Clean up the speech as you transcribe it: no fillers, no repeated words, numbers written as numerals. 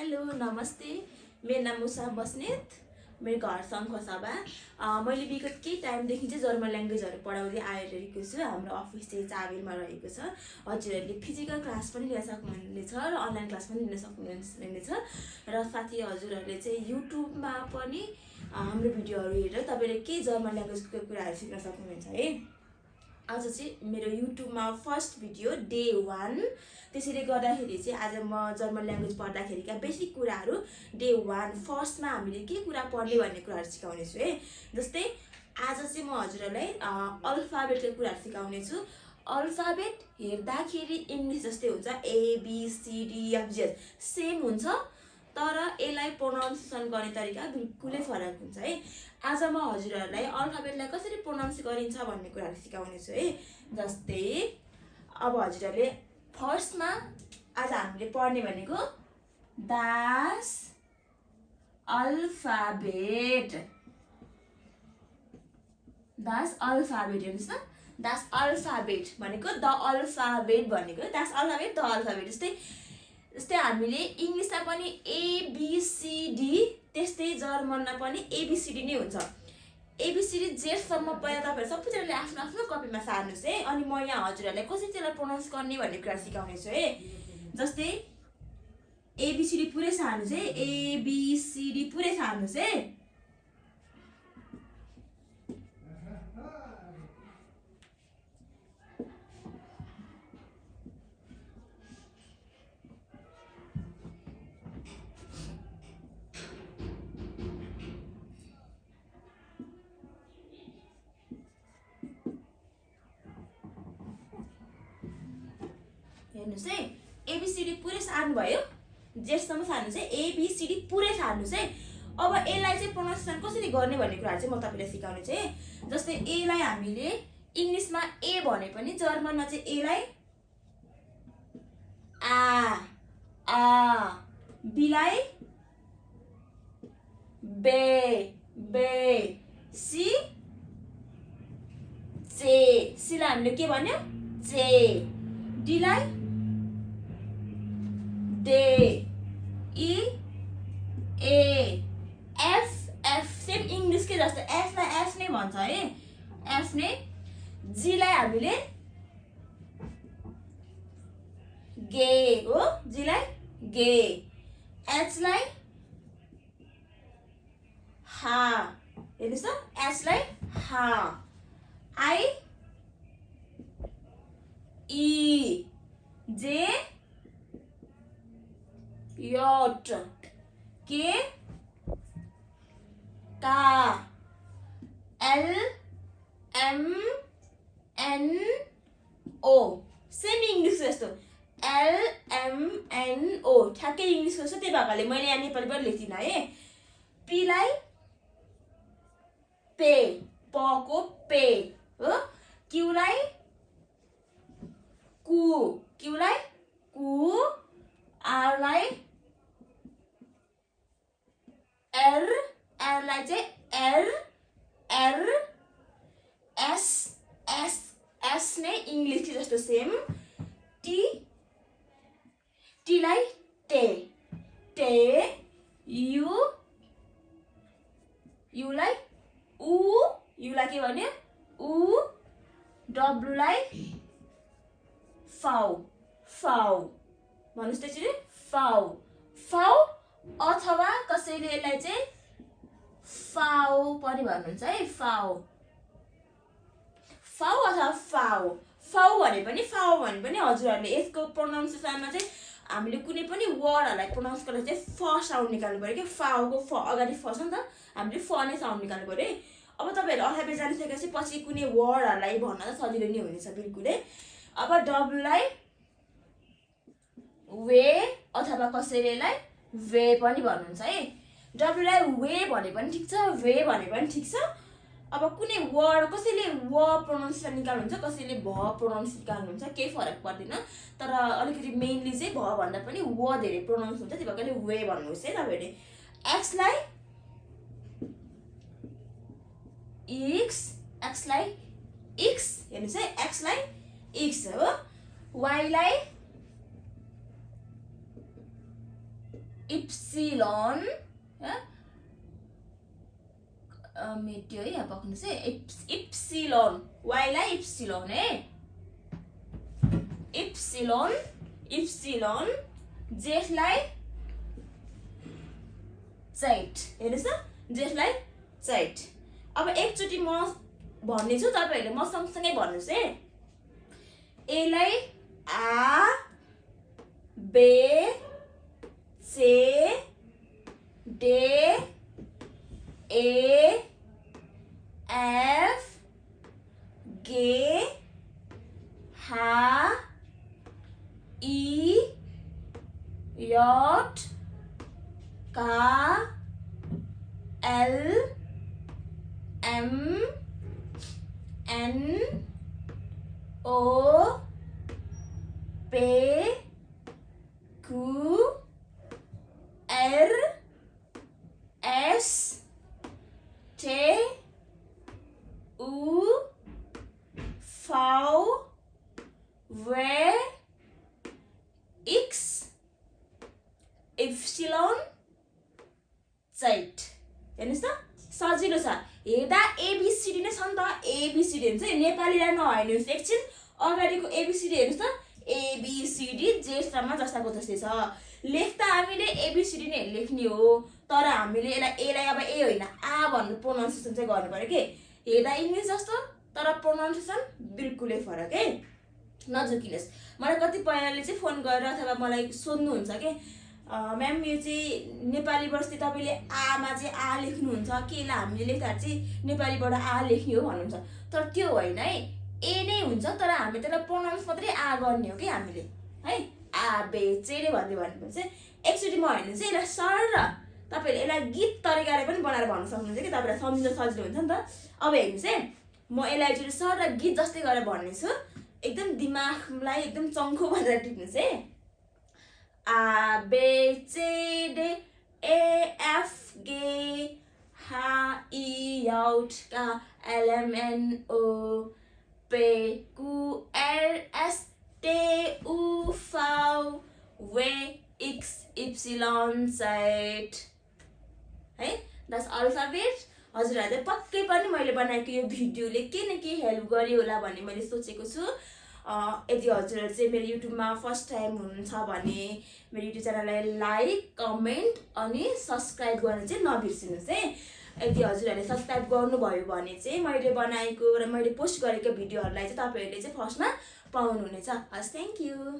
Hello नमस्ते, मेरो नाम उषा बस्नेत, मेरो घर शङ्खसभा। मैले विगत केही टाइमदेखि चाहिँ जर्मन ल्याङ्ग्वेजहरू पढाउँदै आइरहेको छु। हाम्रो अफिस चाहिँ चाबेलमा रहेको छ। हजुरहरूले फिजिकल क्लास पनि लिन सक्नुहुनेछ र अनलाइन क्लास पनि लिन सक्नुहुनेछ र साथै हजुरहरूले चाहिँ युट्युबमा पनि हाम्रो भिडियोहरू हेरेर तपाईँले केही जर्मन ल्याङ्ग्वेजको कुराहरू सिक्न सक्नुहुन्छ है। आज चाहिँ मेरो युट्युबमा फर्स्ट भिडियो डे 1। त्यसैले गर्दाखेरि चाहिँ आज म जर्मन ल्याङ्ग्वेज पढ्दाखेरिका बेसिक कुराहरू डे 1 फर्स्टमा हामीले के कुरा पढ्ने भन्ने कुराहरू सिकाउने छु है। जस्तै आज चाहिँ म हजुरहरूलाई अल्फाबेटको कुराहरू सिकाउने छु। अल्फाबेट हेर्दाखेरि इङ्ग्लिस जस्तै हुन्छ, ABCDEFG सेम हुन्छ, तर यसलाई प्रोनाउन्सिएसन गर्ने तरिका बिल्कुलै फरक हुन्छ है। आज म हजुरहरूलाई अल्फाबेटलाई कसरी प्रोनाउन्स गरिन्छ भन्ने कुराहरू सिकाउने छु है। जस्तै अब हजुरहरूले फर्स्टमा आज हामीले पढ्ने भनेको दास अल्फाबेट। दास अल्फाबेट हेर्नुहोस् न, दास अल्फाबेट भनेको द अल्फाबेट भनेको दास अल्फाबेट द अल्फाबेट। जस्तै हामीले इङ्ग्लिसमा पनि ABCD, त्यस्तै जर्मनमा पनि ABCD नै हुन्छ। ABCD जेसम्म पहिला तपाईँहरू सबैजनाले आफ्नो आफ्नो कपीमा सार्नुहोस् है। अनि म यहाँ हजुरहरूलाई कसरी त्यसलाई प्रोनाउन्स गर्ने भन्ने कुरा सिकाउने छु है। जस्तै ABCD पुरै सार्नुहोस् है, ABCD पुरै सार्नुहोस् है। हेर्नुहोस् है, ABCD पुरै सार्नु भयो, जेसम्म सार्नुहोस् है, ABCD पुरै सार्नुहोस् है। अब यसलाई चाहिँ प्रोनाउन्सिएसन कसरी गर्ने भन्ने कुराहरू चाहिँ म तपाईँलाई सिकाउने छु है। जस्तै एलाई हामीले इङ्ग्लिसमा ए भने पनि जर्मनमा चाहिँ एलाई आ, बीलाई बे, सीलाई हामीले के भन्यो चे, डीलाई डे, ई ए, एफ सेम इङ्ग्लिसकै जस्तो एफलाई एफ नै भन्छ है, एफ नै। जीलाई हामीले गे हो, जीलाई गे, एचलाई हा, हेर्नुहोस् न, एचलाई हा, आई ई, जे योट, के का, L am an O same English जस्तो LMNO ठ्याक्कै इङ्ग्लिसको जस्तो, त्यही भएकाले मैले यहाँ नेपालीबाट लेख्दिनँ है। पीलाई पे, पको पे हो, क्यूलाई कु, आरलाई एरलाई चाहिँ एर, एस नै इङ्ग्लिसकै जस्तो सेम, टीलाई टे, युलाई युलाई के भन्यो उ, डब्लुलाई फाउ भन्नुहोस् त्यसरी फाउ, अथवा कसैले यसलाई चाहिँ फाउ पनि भन्नुहुन्छ है। फाउ अथवा फाउ भने पनि हजुरहरूले यसको प्रोनाउन्सिएसनमा चाहिँ हामीले कुनै पनि वर्डहरूलाई प्रोनाउन्स गर्दा चाहिँ फ साउन्ड निकाल्नु पऱ्यो कि, फाउको फ अगाडि फ छ नि त, हामीले फ नै साउन्ड निकाल्नु पऱ्यो है। अब तपाईँहरू अल्फाबेट जानिसकेपछि पछि कुनै वर्डहरूलाई भन्न त सजिलो नै हुनेछ बिल्कुलै। अब डब्लुलाई वे अथवा कसैले यसलाई वे पनि भन्नुहुन्छ है। डब्लुलाई वे भने पनि ठिक छ, वे भने पनि ठिक छ। अब कुनै वर्ड कसैले व प्रोनाउन्सिएसन निकाल्नुहुन्छ, कसैले भ प्रोनाउन्स निकाल्नुहुन्छ, केही फरक पर्दैन, तर अलिकति मेनली चाहिँ भ भन्दा पनि व धेरै प्रोनाउन्स हुन्छ, त्यही भएकाले वे भन्नुहोस् है तपाईँहरूले। एक्सलाई एक्सलाई एक्स, हेर्नुहोस् है, एक्सलाई एक्स हो, वाइलाई इप्सिलोन मेट्यो है यहाँ पक्नु चाहिँ इप्सिलोन वाइलाई इप्सिलोन है इप्सिलोन जेठलाई चैट हेर्नुस् त जेठलाई चैट अब एकचोटि म भन्ने छु तपाईहरुले म सँगसँगै भन्नुस् है एलाई आ बे से डे ए एफ गे हा ई यट का एल एम एन ओ पे क्यू आर एस टे उ फाउ वे एक्स इप्सिलोन चैट हेर्नुस् त सजिलो छ हेर्दा एबीसीडी नै छ नि त एबीसीडी हुन्छ नेपालीलाई नहेर्नुस् एकछिन अगाडिको एबीसीडी हेर्नुस् त एबीसीडी जेसम्म जस्ताको जस्तै छ लेख्दा हामीले एबीसीडी नै लेख्ने हो तर हामीले एलाई अब ए होइन आ भन्नु प्रोनाउन्सिएसन चाहिँ गर्नु पर्यो के हेर्दा इंग्लिश जस्तो तर प्रोनाउन्सिएसन बिल्कुलै फरक है नझुकिनुहोस् मलाई कतिपयले चाहिँ फोन गरेर अथवा मलाई सोध्नुहुन्छ के म्याम यो चाहिँ नेपालीबाट चाहिँ तपाईले आमा चाहिँ आ लेख्नुहुन्छ के ल हामीले लेख्दाखेरि चाहिँ नेपालीबाट आ लेख्ने हो भन्नुहुन्छ तर त्यो होइन है ए नै हुन्छ तर हामी त्यसलाई प्रोनाउन्स मात्रै आ गर्ने हो कि हामीले है आ बे चेले भन्दै भनेपछि एकचोटि म हेर्नु चाहिँ यसलाई सरल तपाईले यसलाई गीत तरिकाले पनि बनाएर भन्न सक्नुहुन्छ कि तपाईलाई सम्झिन सजिलो हुन्छ नि त अब हेर्नुस् है म यसलाई चाहिँ सरल गीत जस्तै गरेर भन्ने छु एकदम दिमागलाई एकदम चङ्खो भनेर टिप्नुस् है A B C D E F G H I J K L M N O P Q R S T U V W X Y Z है that's alphabet हजुरहरुले पक्कै पनि मैले बनाएको यो भिडियोले के न के हेल्प गर्यो होला भन्ने मैले सोचेको छु यदि हजुरहरु चाहिँ मेरो युट्युबमा फर्स्ट टाइम हुनुहुन्छ भने मेरो युट्युब च्यानललाई लाइक कमेन्ट अनि सब्स्क्राइब गर्न चाहिँ नबिर्सिनुस् है यदि हजुरहरुले सब्स्क्राइब गर्नुभयो भने चाहिँ मैले बनाएको र मैले पोस्ट गरेको भिडियोहरुलाई चाहिँ तपाईहरुले चाहिँ फर्स्टमा पाउनुहुनेछ हस् थ्यांक यू